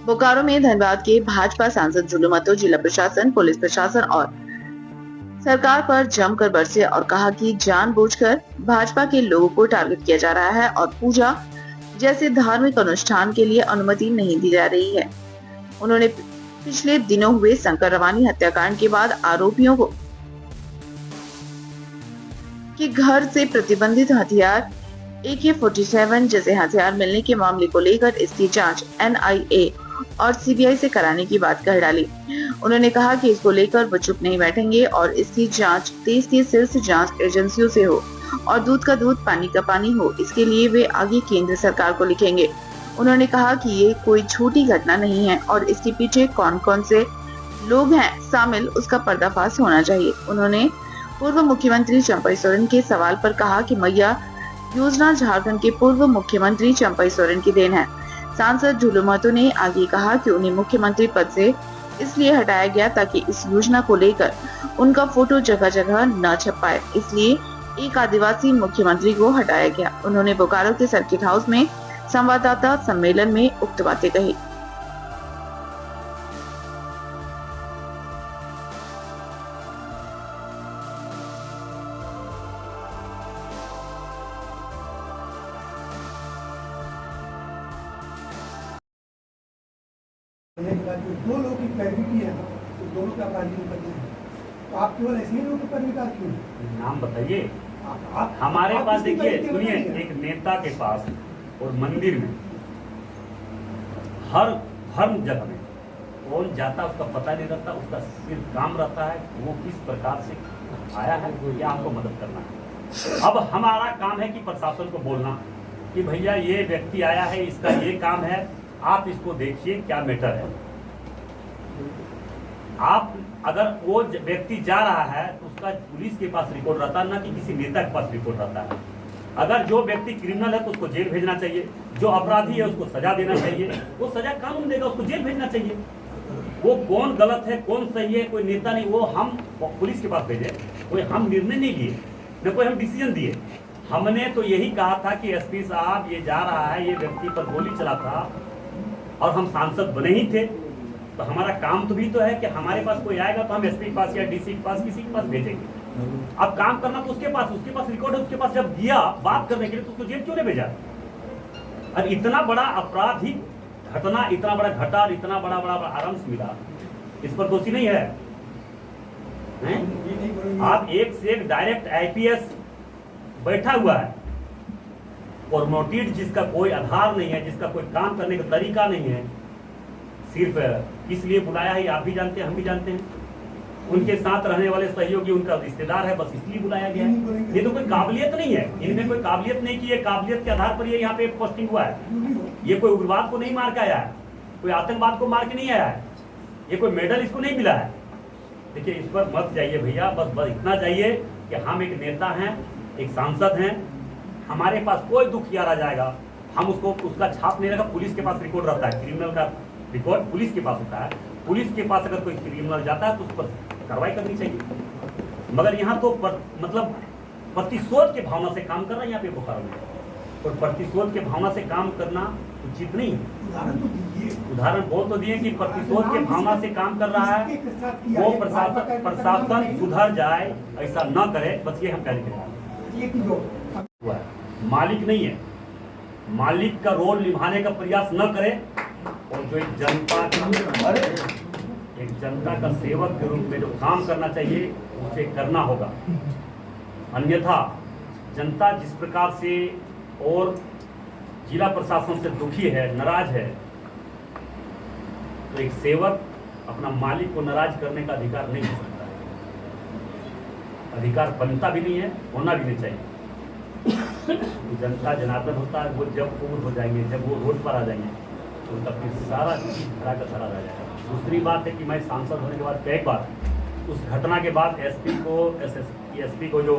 बोकारो में धनबाद के भाजपा सांसद जुलू महतो जिला प्रशासन, पुलिस प्रशासन और सरकार पर जमकर बरसे और कहा कि जानबूझकर भाजपा के लोगों को टारगेट किया जा रहा है और पूजा जैसे धार्मिक अनुष्ठान के लिए अनुमति नहीं दी जा रही है। उन्होंने पिछले दिनों हुए शंकर रवानी हत्याकांड के बाद आरोपियों को कि घर से प्रतिबंधित हथियार AK-47 जैसे हथियार मिलने के मामले को लेकर इसकी जांच NIA और CBI से कराने की बात कह डाली। उन्होंने कहा कि इसको लेकर वो चुप नहीं बैठेंगे और इसकी जांच देश की शीर्ष जांच एजेंसियों से हो और दूध का दूध पानी का पानी हो, इसके लिए वे आगे केंद्र सरकार को लिखेंगे। उन्होंने कहा कि ये कोई छोटी घटना नहीं है और इसके पीछे कौन कौन से लोग हैं शामिल, उसका पर्दाफाश होना चाहिए। उन्होंने पूर्व मुख्यमंत्री चंपई सोरेन के सवाल पर कहा कि मैया योजना झारखंड के पूर्व मुख्यमंत्री चंपई सोरेन की देन है। सांसद जुलू महतो ने आगे कहा कि उन्हें मुख्यमंत्री पद से इसलिए हटाया गया ताकि इस योजना को लेकर उनका फोटो जगह जगह न छप पाए, इसलिए एक आदिवासी मुख्यमंत्री को हटाया गया। उन्होंने बोकारो के सर्किट हाउस में संवाददाता सम्मेलन में उक्त बातें कही। दो लोगों की पैरवी की है तो दोनों का कार्य करते हैं, तो आप केवल ऐसे ही लोगों की पैरवी कर क्यों? नाम बताइए। हमारे पास देखिए, सुनिए, एक नेता के पास और मंदिर में हर धर्म जगह में कौन जाता उसका पता नहीं रहता, उसका सिर्फ काम रहता है वो किस प्रकार से आया है, या आपको मदद करना है। अब हमारा काम है कि प्रशासन को बोलना कि भैया ये व्यक्ति आया है, इसका ये काम है, आप इसको देखिए क्या मैटर है। आप अगर वो व्यक्ति जा रहा है तो उसका पुलिस के पास रिकॉर्ड रहता है, ना कि किसी नेता के पास रिकॉर्ड रहता है। अगर जो व्यक्ति क्रिमिनल है तो उसको जेल भेजना चाहिए, जो अपराधी है उसको सजा देना चाहिए, वो सजा कानून देगा, उसको जेल भेजना चाहिए। वो कौन गलत है कौन सही है कोई नेता नहीं, वो हम पुलिस के पास भेजे, कोई हम निर्णय नहीं लिए, न कोई हम डिसीजन दिए। हमने तो यही कहा था कि SP साहब ये जा रहा है, ये व्यक्ति पर गोली चला था और हम सांसद बने ही थे, तो हमारा काम तो भी तो है कि हमारे पास कोई आएगा तो हम SP के पास या DC के पास किसी के पास भेजेंगे। अब काम करना तो उसके पास रिकॉर्ड है, उसके पास जब गया बात करने के लिए तो उसको जेल क्यों नहीं भेजा? और इतना बड़ा आपराधिक घटना, इतना बड़ा घटा और इतना बड़ा आराम से मिला, इस पर दोषी नहीं है, हैं? आप एक से एक डायरेक्ट IPS बैठा हुआ है, प्रमोटेड, जिसका कोई आधार नहीं है, जिसका कोई काम करने का तरीका नहीं है, सिर्फ इसलिए बुलाया है, आप भी जानते हैं हम भी जानते हैं, उनके साथ रहने वाले सहयोगी उनका रिश्तेदार है, बस इसलिए बुलाया गया है। ये तो कोई काबिलियत नहीं है, इनमें कोई काबिलियत नहीं की है, काबिलियत के आधार पर ये यहाँ पे पोस्टिंग हुआ है। ये कोई उग्रवाद को नहीं मार के आया है, कोई आतंकवाद को मार के नहीं आया है, ये कोई मेडल इसको नहीं मिला है। देखिए इस पर मत जाइए भैया, बस इतना चाहिए कि हम एक नेता हैं, एक सांसद हैं, हमारे पास कोई दुख यार आ जाएगा, हम उसका छाप नहीं रखा, पुलिस के पास रिकॉर्ड रहता है, क्रिमिनल का रिकॉर्ड पुलिस के पास होता है, पुलिस के पास अगर कोई क्रिमिनल जाता है तो उस पर कार्रवाई करनी चाहिए। मगर यहाँ तो मतलब प्रतिशोध के भावना से काम कर रहा है यहाँ पे बोकारो में, और प्रतिशोध के भावना से काम करना उचित नहीं है। उदाहरण बोल तो दिए कि प्रतिशोध के भावना से काम कर रहा है, वो प्रशासन सुधर जाए, ऐसा न करे, बस ये हम कहने के लिए मालिक नहीं है, मालिक का रोल निभाने का प्रयास न करे, और जो एक जनता का सेवक के रूप में जो काम करना चाहिए उसे करना होगा। अन्यथा जनता जिस प्रकार से और जिला प्रशासन से दुखी है, नाराज है, तो एक सेवक अपना मालिक को नाराज करने का अधिकार नहीं हो सकता है, अधिकार बनता भी नहीं है, होना भी नहीं चाहिए। जनता जनार्दन होता है, वो जब पूर्ण हो जाएंगे, जब वो रोड पर आ जाएंगे तो तब फिर सारा चीज खड़ा का खड़ा रह जाएगा। दूसरी बात है कि मैं सांसद होने के बाद कई बार उस घटना के बाद SP को जो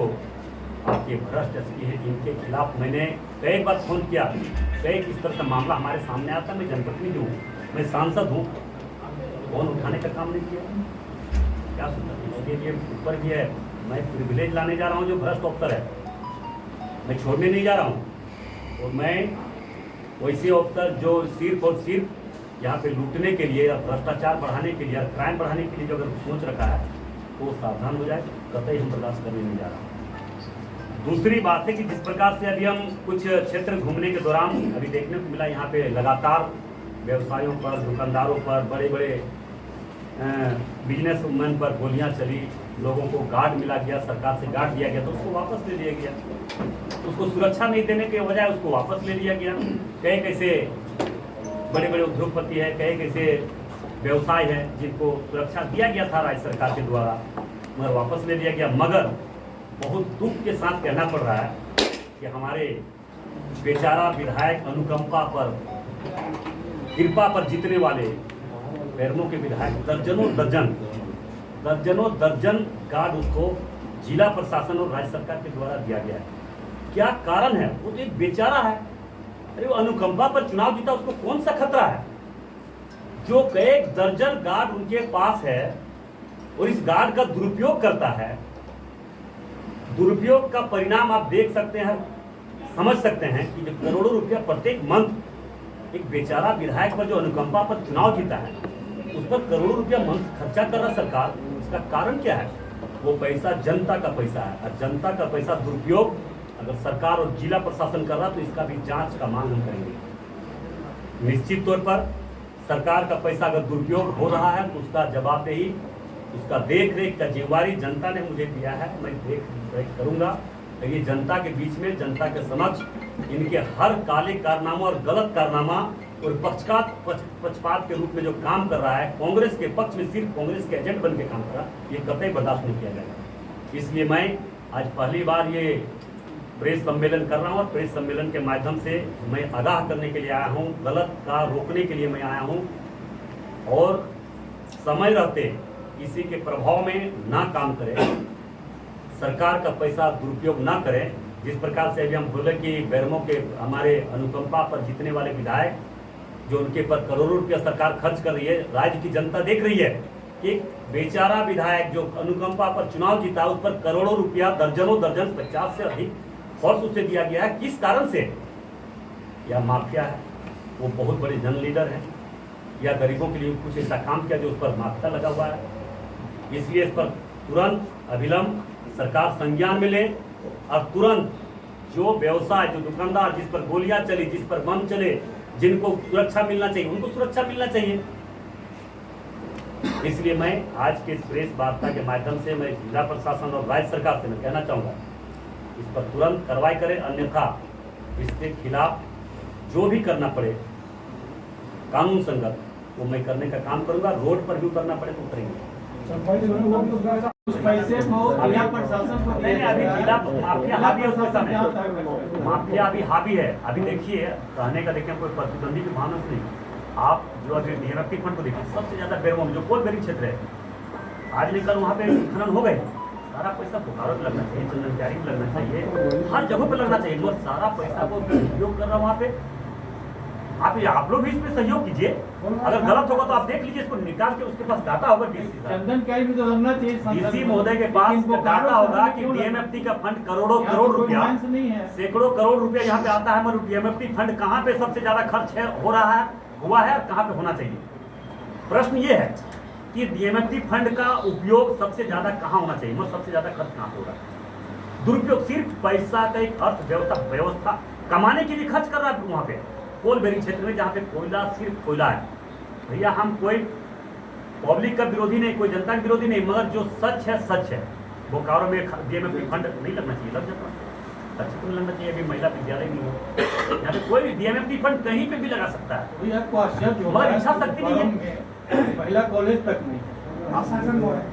आपके भ्रष्ट SP है, इनके खिलाफ मैंने कई बार फोन किया, कई किस तरह का मामला हमारे सामने आता, मैं जनप्रतिनिधि हूँ, मैं सांसद हूँ, फोन उठाने का काम नहीं किया। क्या सुनता इसके लिए ऊपर भी है, मैं प्रिविलेज लाने जा रहा हूँ, जो भ्रष्ट अफसर है मैं छोड़ने नहीं जा रहा हूँ, और मैं वैसे अफसर जो सिर्फ और सिर्फ यहाँ पे लूटने के लिए या भ्रष्टाचार बढ़ाने के लिए या क्राइम बढ़ाने के लिए जो अगर सोच रखा है तो सावधान हो जाए, कतई हम बर्दाश्त करने नहीं जा रहा। दूसरी बात है कि जिस प्रकार से अभी हम कुछ क्षेत्र घूमने के दौरान अभी देखने को मिला, यहाँ पे लगातार व्यवसायों पर, दुकानदारों पर, बड़े बड़े बिजनेस वुमन पर गोलियां चली, लोगों को गार्ड मिला गया, सरकार से गार्ड दिया गया तो उसको वापस ले लिया गया, उसको सुरक्षा नहीं देने के बजाय उसको वापस ले लिया गया। कई कैसे बड़े बड़े उद्योगपति हैं, कई कैसे व्यवसाय हैं जिनको सुरक्षा दिया गया था राज्य सरकार के द्वारा, मगर वापस ले लिया गया। मगर बहुत दुख के साथ कहना पड़ रहा है कि हमारे बेचारा विधायक अनुकंपा पर, कृपा पर जीतने वाले बेरमो के विधायक दर्जनों दर्जन गार्ड उसको जिला प्रशासन और राज्य सरकार के द्वारा दिया गया है। क्या कारण है? वो तो एक बेचारा है, अरे वो अनुकंपा पर चुनाव जीता, उसको कौन सा खतरा है? जो कई दर्जन गार्ड उनके पास है और इस गार्ड का दुरुपयोग करता है, दुरुपयोग का परिणाम आप देख सकते हैं, समझ सकते हैं कि जो करोड़ों रुपया प्रत्येक मंथ एक बेचारा विधायक पर जो अनुकंपा पर चुनाव जीता है उस पर करोड़ों रुपया मंथ खर्चा कर रहा सरकार। इसका कारण क्या है? वो पैसा जनता का पैसा है और जनता का पैसा दुरुपयोग अगर सरकार और जिला प्रशासन कर रहा तो इसका भी जांच का मांग हम करेंगे। निश्चित तौर पर सरकार का पैसा अगर दुरुपयोग हो रहा है तो उसका जवाबदेही, उसका देख रेख का जिम्मेवारी जनता ने मुझे दिया है, मैं देख रेख करूंगा। ये जनता के बीच में, जनता के समक्ष इनके हर काले कारनामा और गलत कारनामा और पक्षपात के रूप में जो काम कर रहा है, कांग्रेस के पक्ष में सिर्फ कांग्रेस के एजेंट बन के काम कर रहा है, ये कतई बर्दाश्त नहीं किया जाएगा। इसलिए मैं आज पहली बार ये प्रेस सम्मेलन कर रहा हूँ और प्रेस सम्मेलन के माध्यम से मैं आगाह करने के लिए आया हूँ, गलत का रोकने के लिए मैं आया हूँ और समय रहते किसी के प्रभाव में ना काम करें, सरकार का पैसा दुरुपयोग ना करें। जिस प्रकार से अभी हम बोले कि बेरमो के हमारे अनुकंपा पर जीतने वाले विधायक जो उनके पर करोड़ों रुपया सरकार खर्च कर रही है, राज्य की जनता देख रही है कि बेचारा विधायक जो अनुकंपा पर चुनाव जीता उस पर करोड़ों रुपया, दर्जनों दर्जन, 50 से अधिक फोर्स उसे दिया गया है। किस कारण से? या माफिया है, वो बहुत बड़े जन लीडर है, या गरीबों के लिए कुछ ऐसा काम किया जो उस पर माफिया लगा हुआ है। इसलिए इस पर तुरंत अविलंब सरकार संज्ञान में ले और तुरंत जो व्यवसाय, जो दुकानदार जिस पर गोलियां चली, जिस पर बम चले, जिनको सुरक्षा मिलना चाहिए उनको सुरक्षा मिलना चाहिए। इसलिए मैं आज के इस प्रेस वार्ता के माध्यम से मैं जिला प्रशासन और राज्य सरकार से मैं कहना चाहूँगा इस पर तुरंत कार्रवाई करें, अन्यथा इसके खिलाफ जो भी करना पड़े कानून संगत वो मैं करने का काम करूंगा। रोड पर भी उतरना पड़े तो उतरेंगे। पैसे को जिला प्रशासन को अभी जिला माफिया हावी है, उसमें समय माफिया अभी हावी है। अभी देखिए कहने का देखिए कोई प्रतिद्वंदी की भावना से नहीं, आप जो अभी डीएमएफटी फंड को देखिए सबसे ज्यादा बेरमो में जो कोलबेरी क्षेत्र है, आज लेकर वहाँ पे खनन हो गए, सारा पैसा बोकारो में लगना चाहिए, चंदनचारी में लगना चाहिए, हर जगह पे लगना चाहिए। जो सारा पैसा को उपयोग कर रहा है वहाँ पे आप लोग भी इसमें सहयोग कीजिए। अगर गलत होगा तो आप देख लीजिए, इसको निकाल के उसके पास डाटा होगा डीसी महोदय के पास डाटा होगा कि डीएमएफटी का फंड करोड़ों करोड़ रुपया, सैकड़ों करोड़ रुपया यहाँ पे आता है, मगर डीएमएफटी फंड कहाँ पे सबसे ज्यादा खर्च है, हो रहा है, हुआ है और कहाँ पे होना चाहिए। प्रश्न ये है कि डीएमएफटी फंड का उपयोग सबसे ज्यादा कहाँ होना चाहिए, मतलब सबसे ज्यादा खर्च कहाँ पे हो रहा है। दुरुपयोग सिर्फ पैसा का एक अर्थव्यवस्था कमाने के लिए खर्च कर रहा है वहाँ पे कोलबेरी क्षेत्र में, जहाँ पे कोयला सिर्फ कोयला है। भैया हम कोई पब्लिक का विरोधी नहीं, कोई जनता का विरोधी नहीं, मगर जो सच है सच है। बोकारो में डीएमएफटी फंड नहीं लगना चाहिए, लग जाता अच्छा तो लगना चाहिए। अभी महिला विद्यालय नहीं हो, यहाँ पे कोई डीएमएफटी फंड कहीं पे भी लगा सकता है, मगर इच्छा शक्ति नहीं है, महिला कॉलेज तक नहीं आश्वासन हो रहा है।